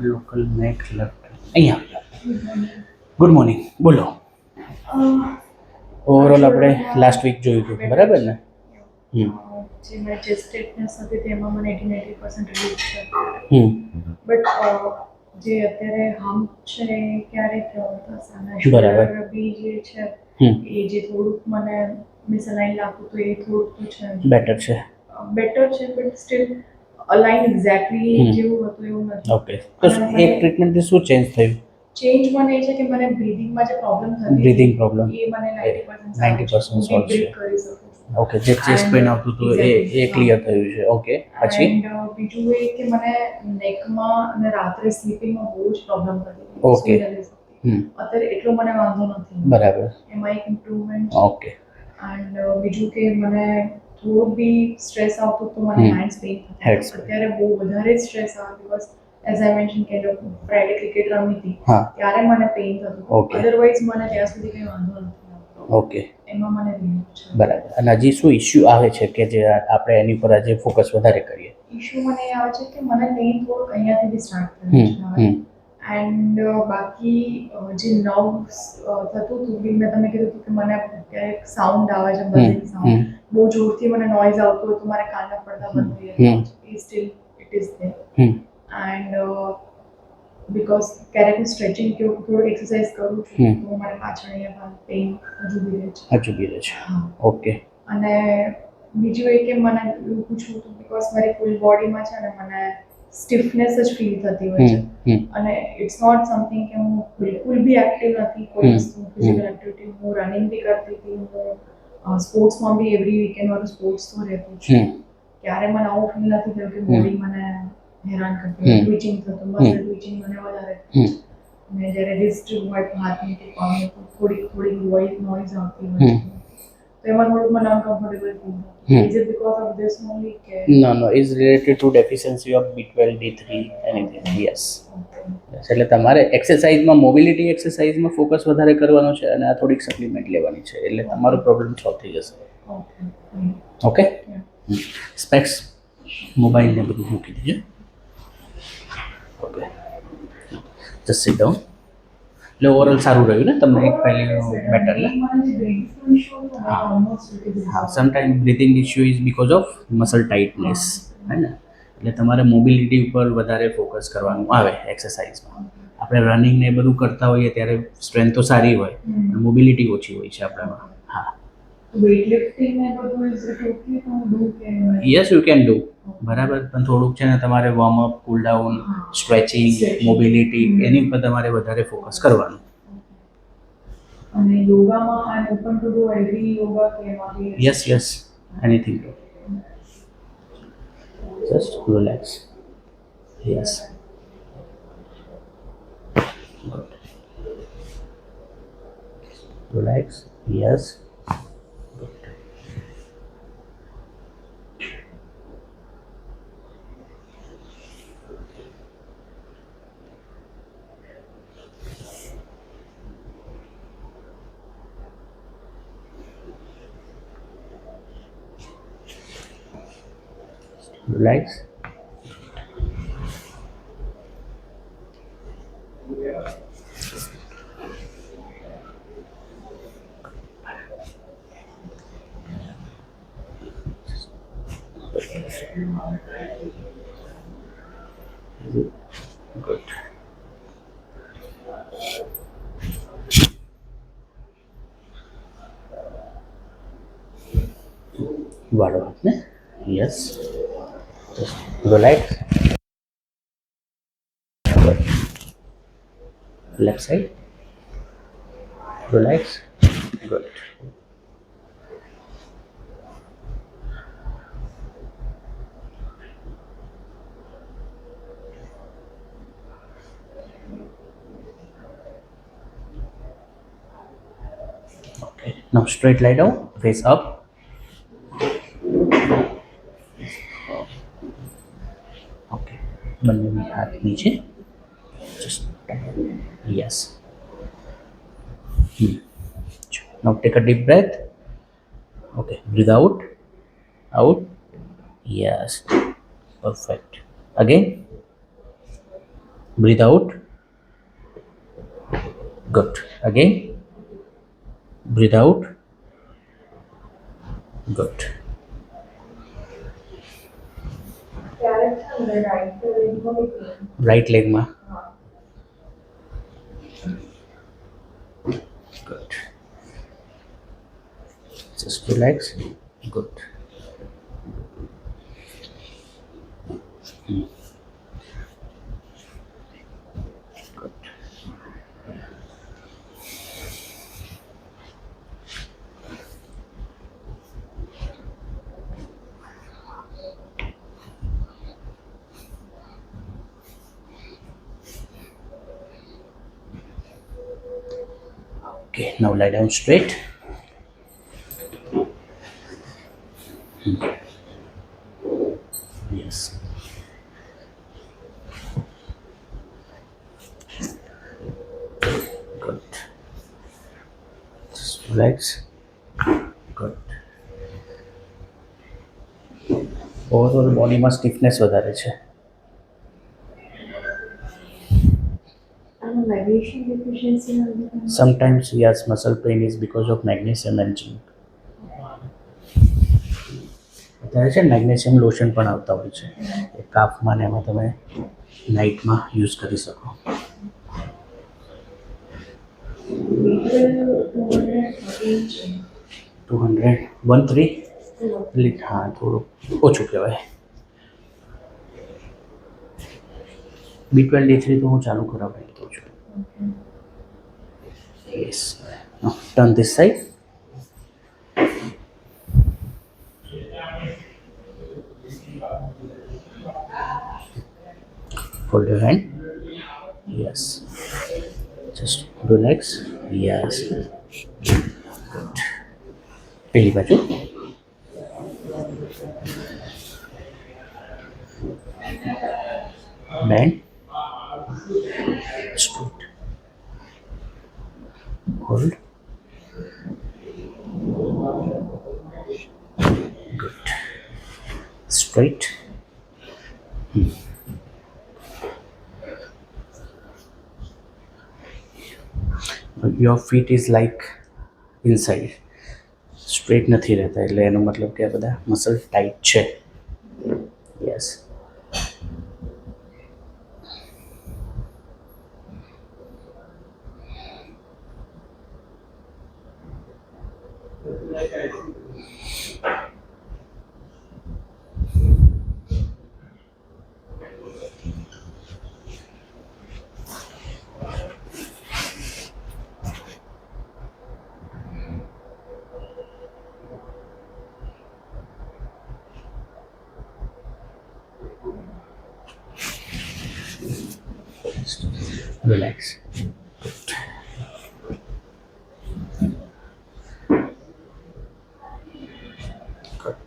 Local નેક left અહીંયા. Good morning. બોલો. ઓવરઓલ આપણે લાસ્ટ વીક જોયું હતું, બરાબર ને? જે મારી ચેસ્ટ ટાઇટનેસ હતી તેમાં મને 80-90% રિલીફ છે. બટ જે અત્યારે હમ્પ છે એ ક્યારે થયો થશે અને શોલ્ડર બી જે છે એ જે થોડુંક મને મિસઅલાઇન લાગતું તો એ થોડુંક તો છે બેટર છે બટ સ્ટીલ અલાઇન એક્ઝેક્ટલી જેવું હતું એવું નથી. ઓકે, તો એક ટ્રીટમેન્ટથી શું ચેન્જ થયું? ચેન્જ મને એ છે કે મને બ્રીથિંગમાં જે પ્રોબ્લેમ હતી બ્રીથિંગ પ્રોબ્લેમ એ મને 90% 90% સોલ્વ છે. કરી શકું. ઓકે, જે ચેસ્ટ પેઇન આવતું હતું એ ક્લિયર થયું છે. ઓકે, પછી બીજું એ કે મને નેકમાં અને રાત્રે સ્લીપિંગમાં બહુ જ પ્રોબ્લેમ હતી. ઓકે. અત્યારે એટલો મને વાંધો નથી. બરાબર. એમાં એક ઇમ્પ્રુવમેન્ટ. ઓકે. એન્ડ બીજું કે મને થોડું બી સ્ટ્રેસ આવતું તો મને હેન્ડ્સ પેઇન થતા. અત્યારે બહુ વધારે સ્ટ્રેસ આવે બીકોઝ એઝ આઈ મેન્શન કે ફ્રાઈડે ક્રિકેટ રમી હતી ત્યારે મને પેઇન થતું. અધરવાઇઝ મને ત્યાં સુધી કંઈ વાંધો નથી આવતો. ઓકે, એમાં મને રિલીફ છે. બરાબર. અને હજી શું ઇશ્યુ આવે છે કે જે આપણે એની પર આજે ફોકસ વધારે કરીએ? ઇશ્યુ મને એ આવે છે કે મને પેઇન થોડુંક અહીંયાથી બી સ્ટાર્ટ થયું છે એન્ડ બાકી જે નર્વ્સ થતું હતું બી મેં તમને કીધું હતું કે મને ક્યારેક સાઉન્ડ આવે છે, બઝિંગ સાઉન્ડ, બહુ જોરથી મને નોઇઝ આવતું હોય તો મારે કાનના પડદા બંધ થઈ જાય. એ still it is there. And because ક્યારેક હું સ્ટ્રેચિંગ કે થોડું એક્સરસાઇઝ કરું છું તો મારે પાછળ અહીંયા પેઇન હજુ બી રહે છે. ઓકે. અને બીજું એ કે મને એવું પૂછવું હતું બીકોઝ મારી ફૂલ બોડીમાં છે ને મને સ્ટીફનેસ જ ફીલ થતી હોય છે અને ઇટ્સ નોટ સમથિંગ કે હું બિલકુલ બી એક્ટિવ નથી કોઈ વસ્તુ ફિઝિકલ એક્ટિવિટી. હું રનિંગ બી કરતી હતી, હું સ્પોર્ટ્સમાં બી એવરી વીકેન્ડ મારું સ્પોર્ટ્સ તો રહેતું છે. ત્યારે મને આવું ફીલ નથી થયું કે બોડી મને હેરાન કરતી હોય. ટ્વિચિંગ થતું, મસલ ટ્વિચિંગ મને વધારે અને જ્યારે રિસ્ટ હોય હાથની કે પગની થોડી નોઇઝ આવતી હોય તો એમાં થોડુંક મને અનકમ્ફર્ટેબલ ફીલ થતું. Is it because of this only કે No, it's related to deficiency of B12, D3, anything. Yes. એટલે તમારે એક્સરસાઇઝમાં મોબિલિટી એક્સરસાઇઝમાં ફોકસ વધારે કરવાનો છે અને આ થોડીક સપ્લિમેન્ટ લેવાની છે એટલે તમારો પ્રોબ્લેમ સોલ્વ થઈ જશે. ઓકે. સ્પેક્સ મોબાઈલ ને બધું મૂકી દેજો. Okay, just sit down. એટલે ઓવરઓલ સારું રહ્યું ને તમને? એક પહેલી બેટર ને? હા, sometime breathing issue is because of muscle tightness, હે ને? એટલે તમારે મોબિલિટી ઉપર વધારે ફોકસ કરવાનું આવે એક્સરસાઇઝમાં. આપણે રનિંગ ને એ બધું કરતા હોઈએ ત્યારે સ્ટ્રેન્થ તો સારી હોય, મોબિલિટી ઓછી હોય છે આપણામાં. હા, યસ યુ કેન ડુ. બરાબર, પણ થોડુંક છે ને તમારે warm up, cool down, stretching, mobility એની ઉપર તમારે વધારે ફોકસ કરવાનું. અને યોગામાં I am open to do every yoga કે એમાં yes, anything. Just relax. Yes, good. Relax. Yes, good. Relax. Good. વાળો ને? Yes, just relax. Left side. Relax. Good. Okay, now straight lie down, face up. Okay, બંને હાથ નીચે. Just yes. Now take a deep breath. Okay, breathe out. Yes, perfect. Again, Breathe out. Good. Again. Breathe out. Good. Right leg માં. Good. Just relax. Good. Good. Okay, now lie down straight. Yes. Good. Just relax. Good. Overall બોડીમાં stiffness વધારે છે. Magnesium deficiency. Sometimes yes, muscle pain is because of magnesium and zinc. અત્યારે છે magnesium lotion પણ આવતા હોય છે, એ કાફમાં ને એમાં તમે નાઇટમાં યુઝ કરી શકો. 213 હા, થોડું ઓછું કહેવાય. B12D3 તો હું ચાલુ કરાવી દઉં છું. Yes. Turn this side. Hold your hand. Yes. Just relax. Yes. Good. પેલી બાજુ. Bend. Straight. Hold. Good. Straight. Your feet is like inside. Straight નથી રહેતા, એટલે એનો મતલબ કે આ બધા મસલ ટાઈટ છે. Yes. Relax. Good. Good.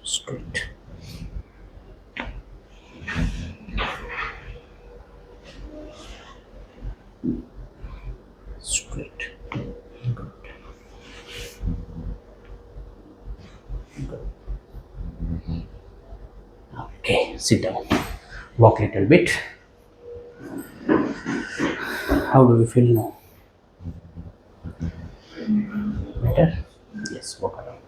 Straight. Straight. Good. Good. Okay, sit down. Walk a little bit. How do you feel now? Better? Yes, walk around.